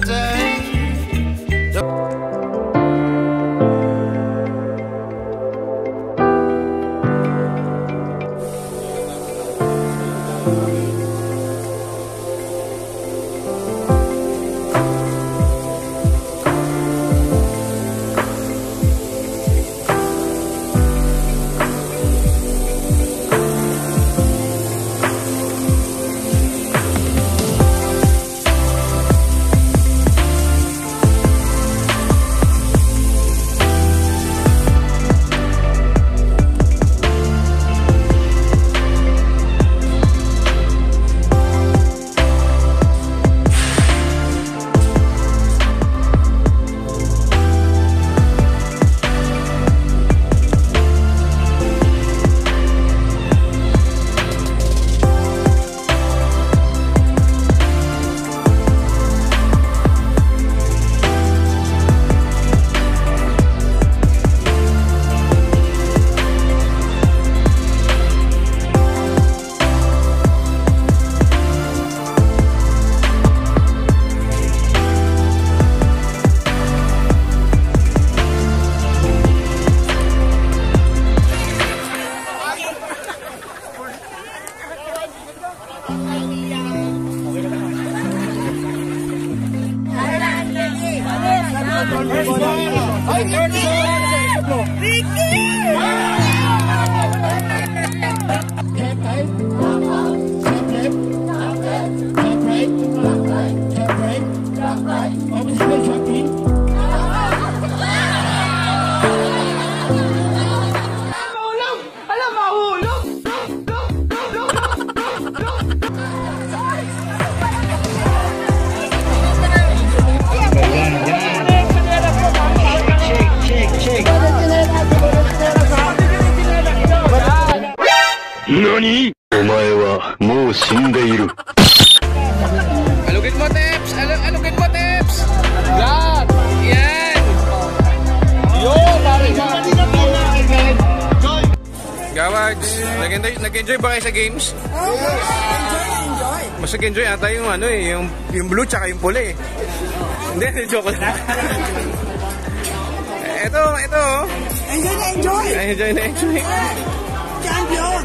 NANI?! お前はもう死んでいる。Alugin mo, Teps! Alugin mo, Teps! Yan! Yan! Yun! Gawags, nag-enjoy ba kayo sa games? Enjoy! Mas nag-enjoy ata yung ano eh, yung blue tsaka yung pula eh. Hindi, joke lang. Ito. Enjoy na enjoy! Enjoy na enjoy. Champion!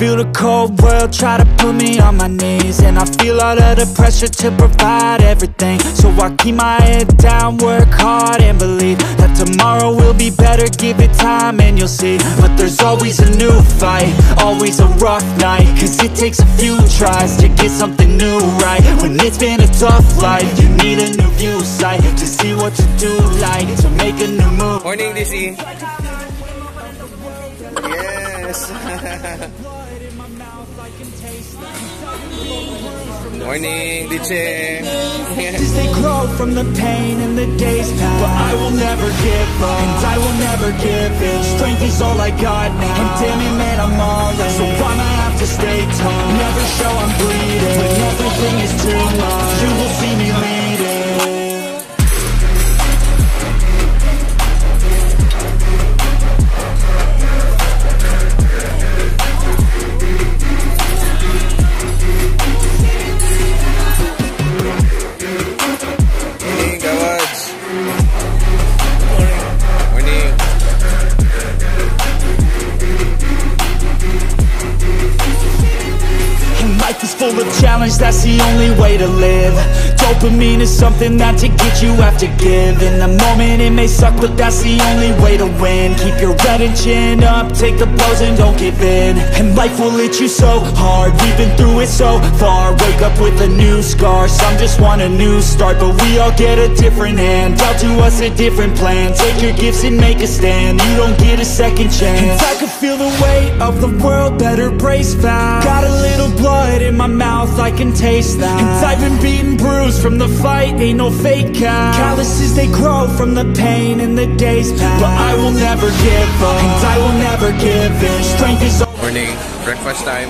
Feel the cold world try to put me on my knees, and I feel all of the pressure to provide everything. So I keep my head down, work hard and believe that tomorrow will be better. Give it time and you'll see. But there's always a new fight, always a rough night, cause it takes a few tries to get something new right. When it's been a tough life, you need a new view sight to see what to do, like to make a new move. Morning, DC. Yes. Morning, DJ. They grow from the pain and the days pass, but I will never give up, and I will never give in. Strength is all I got now, and damn it, man, I'm all in. So I'ma have to stay tall, never show I'm bleeding. When everything is too much, you will see me leading. Full of challenge, that's the only way to live. Don't dopamine is something that to get you have to give. In the moment it may suck, but that's the only way to win. Keep your head and chin up, take the blows and don't give in. And life will hit you so hard, we've been through it so far. Wake up with a new scar, some just want a new start. But we all get a different hand, dealt to us a different plan. Take your gifts and make a stand, you don't get a second chance. I can feel the weight of the world, better brace fast. Got a little blood in my mouth, I can taste that. And I've been beaten, bruised from the fight, ain't no fake out. Calluses, they grow from the pain in the days past. But I will never give up, and I will never give in. Strength is all. Morning, breakfast time.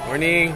Morning.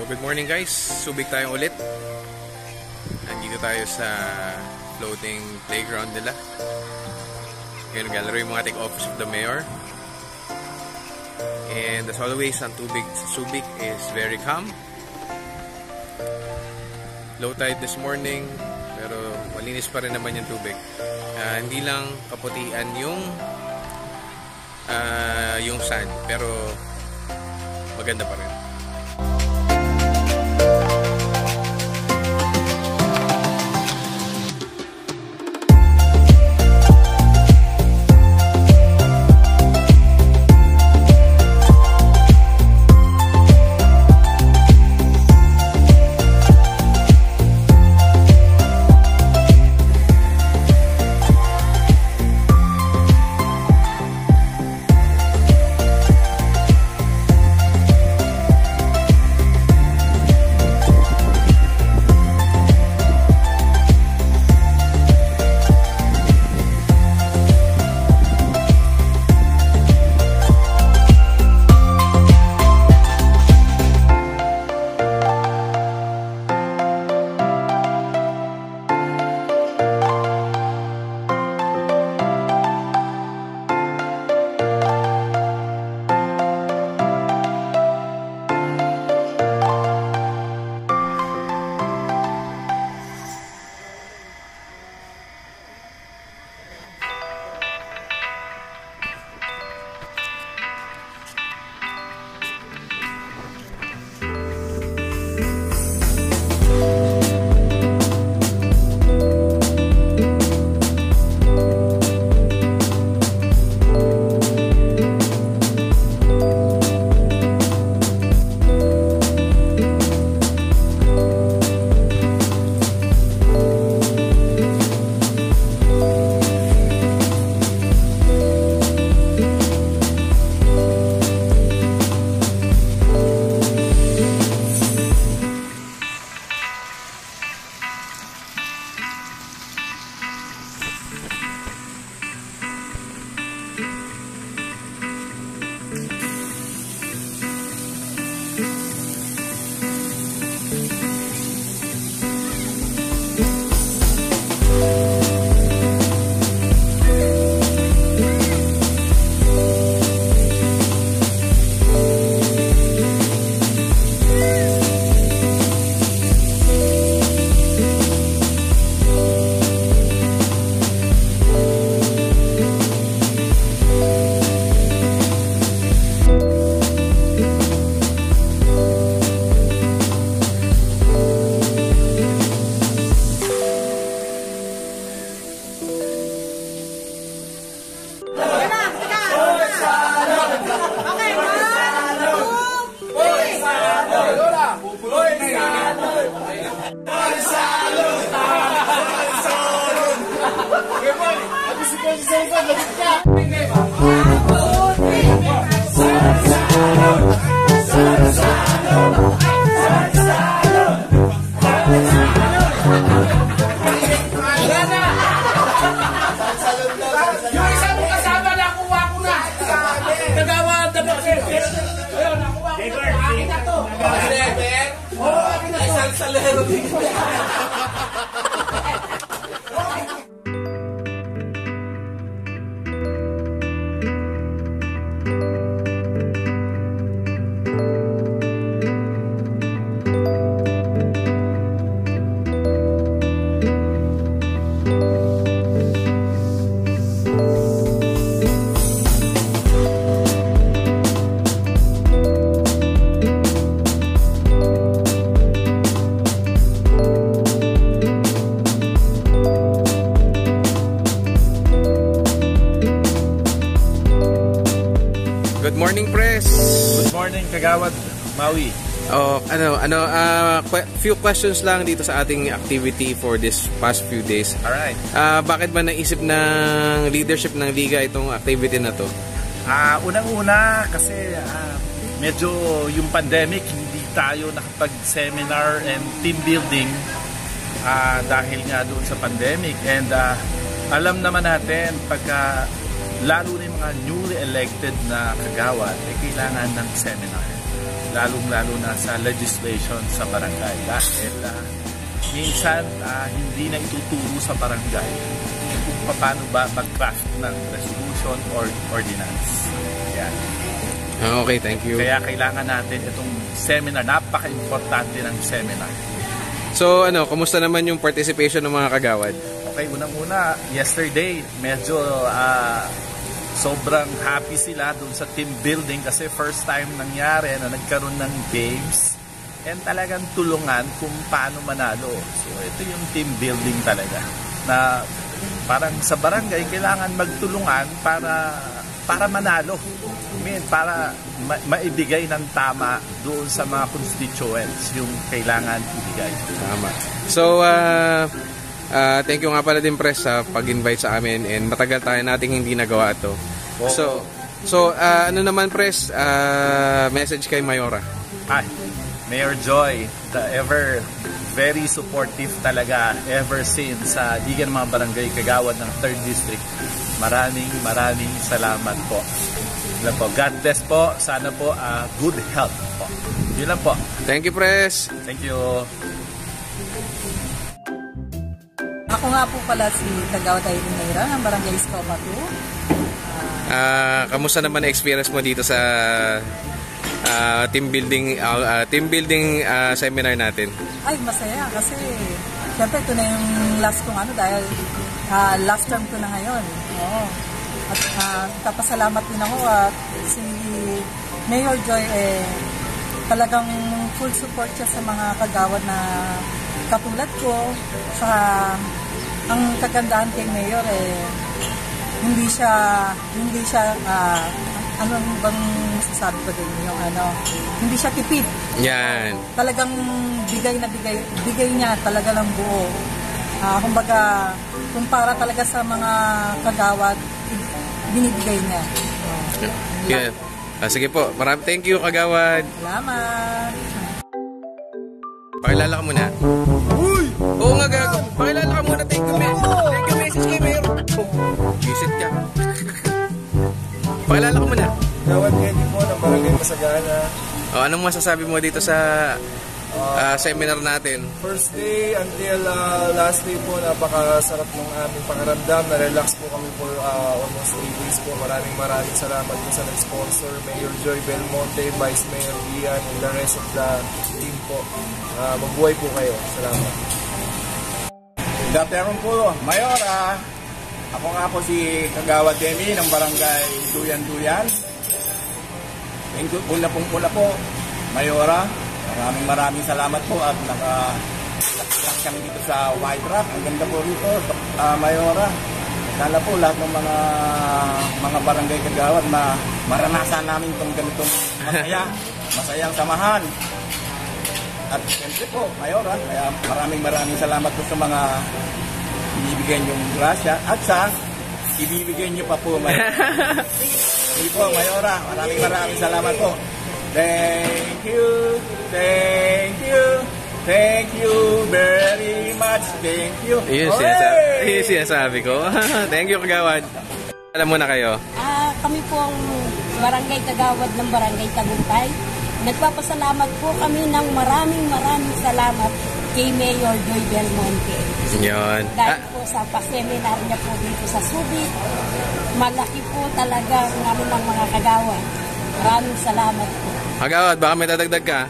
Good morning guys, Subic tayo ulit. Nandito tayo sa floating playground nila. Ngayon gallery yung mga ating office of the mayor. And as always, ang tubig sa Subic is very calm. Low tide this morning, pero malinis pa rin naman yung tubig. Hindi lang kaputian yung sand, pero maganda pa rin. Yung isa mong kasama, nakuha ko na. Nagawad na ba? Ayun, nakuha ko na. Akin na to. Oo, akin na to. Salsalero din. Good morning, Pres. Good morning, Kagawad Maui. Few questions lang dito sa ating activity for this past few days. Alright. Bakit ba naisip ng leadership ng Liga itong activity na to? Unang-una kasi medyo yung pandemic, hindi tayo nakapag-seminar and team building dahil nga doon sa pandemic. And alam naman natin, pagka lalo na yung mga newly elected na kagawad, ay kailangan ng seminar. Lalong-lalo na sa legislation sa barangay. Dahil minsan hindi na ituturo sa barangay kung paano ba mag-craft ng resolution or ordinance. Yan. Okay, thank you. Kaya kailangan natin itong seminar. Napaka-importante ng seminar. So, kumusta naman yung participation ng mga kagawad? Okay, unang-una, yesterday, medyo sobrang happy sila dun sa team building kasi first time nangyari na nagkaroon ng games and talagang tulungan kung paano manalo. So ito yung team building talaga na parang sa barangay kailangan magtulungan para manalo. I mean, para maibigay ng tama doon sa mga constituents yung kailangan ibigay. Tama. So, thank you nga pala din, Pres, sa pag-invite sa amin and matagal tayo nating hindi nagawa ito. Oh. So, ano naman, Pres, message kay Mayora? Mayor Joy, the ever very supportive talaga ever since sa Liga ng mga Barangay Kagawad ng 3rd District. Maraming salamat po. Yun lang po. God bless po. Sana po good health po. Yun lang po. Thank you, Pres. Thank you. Ako nga po pala si Kagawad Irene Mayra ng Barangay Escopa 2. Kamusta naman ang experience mo dito sa team building seminar natin? Ay, masaya kasi syempre ito na yung last kong dahil last term ko na ngayon. Oo. At kapasalamat din ako at si Mayor Joy talagang full support siya sa mga kagawad na katulad ko. Sa ang kagandahan kay Mayor hindi siya ano bang masasabi ko din yung hindi siya tipid. Yan. Talagang bigay niya talaga ng buo. Kumbaga kumpara talaga sa mga kagawad binibigay niya. Yeah. Sige po. Thank you, kagawad. Salamat. Pakilala ka muna. Uy! Oo nga, gago. Pakilala ka muna. Thank you message kay Mayor. Visit ka. Pakilala ka muna. Kagawad Eddie po ng Barangay Masagana. Anong masasabi mo dito sa seminar natin? First day until last day po, napakasarap ng aming pakiramdam. Na-relax po kami for almost 3 days po. Maraming salamat po sa nag-sponsor, Mayor Joy Belmonte, Vice Mayor Ian, and the rest of the team po. Mabuhay po kayo. Salamat. Good afternoon po, Mayor. Ako nga po si Kagawad Demi ng Barangay Duyan-Duyan. Thank you pula po, Mayora. Maraming salamat po at naka-relax kami dito sa White Rock. Ang ganda po rito, Mayora. Sana po lahat ng mga barangay kagawad na maranasan namin itong ganitong masayang samahan. At siyempre po, Mayora, kaya maraming salamat po sa mga binibigyan yung grasya at sa ibibigay niyo pa po, Mayora. Sige po, Mayora. Maraming salamat po. Thank you. Thank you. Thank you very much. Thank you. Yun sinasabi ko. Thank you, Kagawad. Alam mo na kayo. Kami po ang barangay Kagawad ng Barangay Tagumpay. Nagpapasalamat po kami ng maraming salamat kay Mayor Joy Belmonte. Yun. Dahil po sa pa-seminar niya po dito sa Subic, malaki po talaga ng aming mga kagawad. Maraming salamat po. Kagawad, baka may dadagdag ka?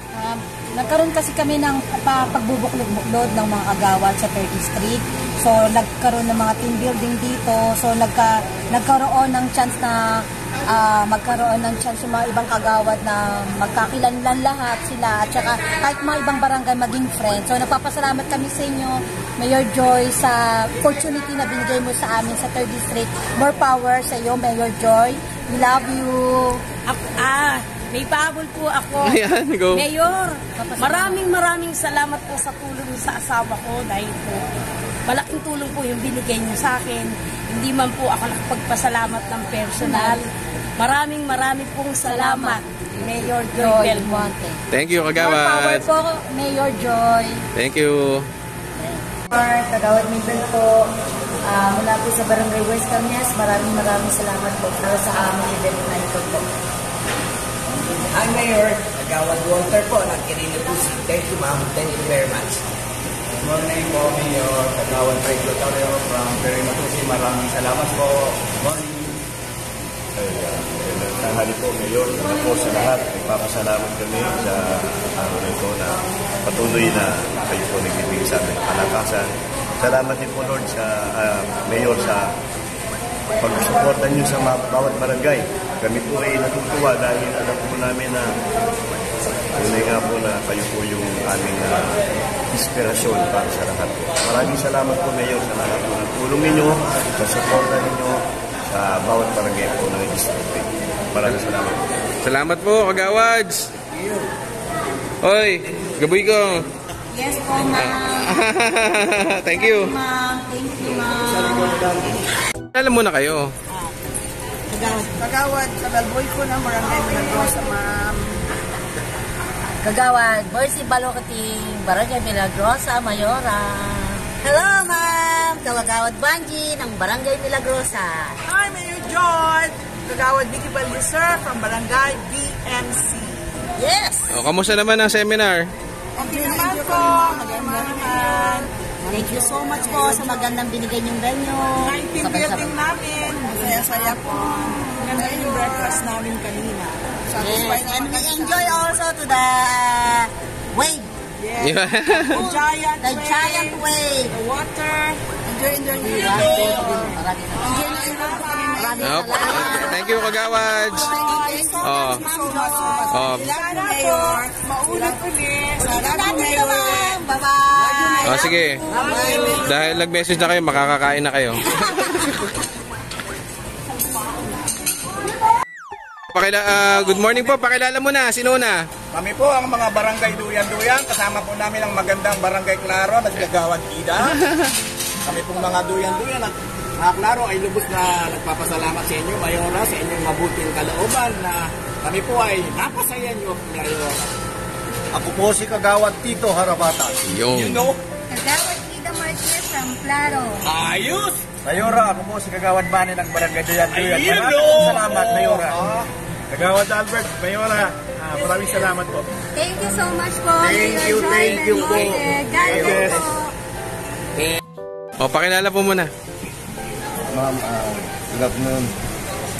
Nagkaroon kasi kami ng pagbubuklod-buklod ng mga kagawad sa 30th Street. So, nagkaroon ng mga team building dito. So, nagkaroon ng chance na magkaroon ng chance yung mga ibang kagawad na magkakilanlan lahat sila. At saka kahit mga ibang barangay maging friends. So, nagpapasalamat kami sa inyo, Mayor Joy, sa opportunity na binigay mo sa amin sa 30th Street. More power sa iyo, Mayor Joy. We love you. May pahabol po ako. Ayan, go. Mayor, maraming salamat po sa tulong sa asawa ko dahil po malaking tulong po yung binigay niyo sa akin. Hindi man po ako nakapagpasalamat ng personal. Maraming pong salamat, Mayor Joy Belmonte. Thank you, More power Kagawad. po, Mayor Joy. Thank you. Kagawad Mabel po, mula po sa Barangay West Cañas, maraming salamat po para sa aming event na ito po. Hi, Mayor. Kagawad Walter po, nagkirino po si. Thank you, ma'am. Thank you very much. Good morning po, Mayor. Kagawad Craig Lotario from Perimatusi. Maraming salamat po. Good morning. Tanghali po, Mayor. Po sa lahat, nagpapasalamat kami sa araw na ito na patuloy na kayo po nagbibigay sa amin kalakasan. Salamat din po, Lord, sa Mayor sa pag-suporta niyo sa bawat barangay. Kami po ay natutuwa dahil alam po namin na tunay nga po na kayo po yung aming inspirasyon para sa lahat po. Maraming salamat po, Mayor, sa lahat po ng tulong ninyo, sa suporta ninyo sa bawat barangay po ng district. Maraming salamat po. Salamat po, Kagawads. Hoy, gaboy ko. Yes po, ma'am. Thank you. Ma'am, thank you, ma'am. Alam mo na kayo. Kagawad, kabalboy ko ng Barangay Milagrosa, ma'am. Kagawad, Mercy Balocating, Barangay Milagrosa, Mayora. Hello, ma'am. Kagawad Banji ng Barangay Milagrosa. Hi, Mayor Joy. Kagawad Vicky Baldiser from Barangay BMC. Yes. O, kamusta naman ang seminar? Okay naman po. Maganda naman. Thank you so much po sa magandang binigay niyong venue. 19 building namin. Masaya-saya po. Ganda yung breakfast namin kanina. Yes, and we enjoy also to the wave. Yes. Yeah. The giant wave. The water. Enjoy. Thank you, Kagawads. Oh. Mayor. Maulit-ulit. Salamat, Mayor. Bye-bye. Oh, sige. Dahil nag-message na kayo, makakakain na kayo. Good morning po. Pakilala mo na. Sino na? Kami po ang mga barangay Duyan-Duyan. Kasama po namin ang magandang barangay Claro at Kagawad Ida. Kami pong mga Duyan-Duyan at mga Claro ay lubos na nagpapasalamat sa inyo, Mayora, sa inyong mabuting kalooban na kami po ay napasaya nyo, Mayora. Ako po si Kagawad Tito Harabata. Yung. You know? Kagawad Ida Marquez from Claro. Ayos! Mayora, ako po si Kagawad Bani ng Barangay Duyan-Duyan. Ayun, Maraming salamat, Mayora. Kagawad Albert, Mayora, maraming salamat po. Thank you so much po. Thank you po. God bless po. O, pakilala po muna. Ma'am, good afternoon.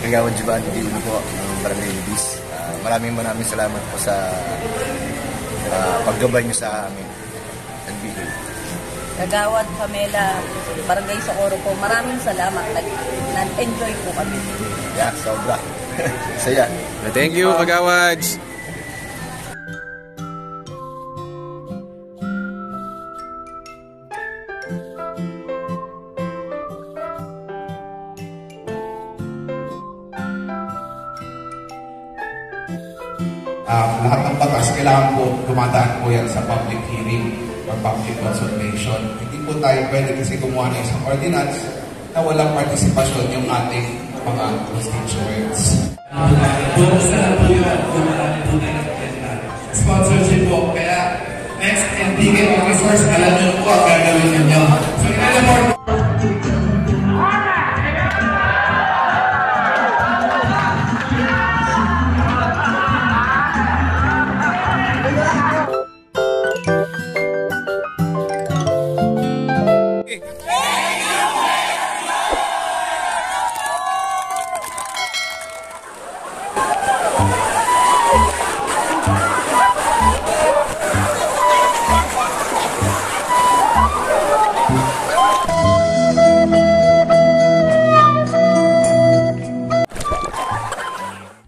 Kagawad Giovanni Dino po ng Barangay Libis. Maraming salamat po sa paggabay niyo sa amin. Nagbigay. Kagawad Pamela, Barangay Socorro po, maraming salamat. Nag-enjoy po kami. Yeah, sobra. Saya. Thank you, Kagawads. Lahat ng batas kailangan po dumadaan po yan sa public hearing or public consultation. Hindi po tayo pwede kasi gumawa ng isang ordinance na walang partisipasyon yung ating mga constituents. Bonus na lang po yun kung marami po tayo sponsorship po. Kaya next NTK officers, alam nyo po ang gagawin ninyo. So, in other words,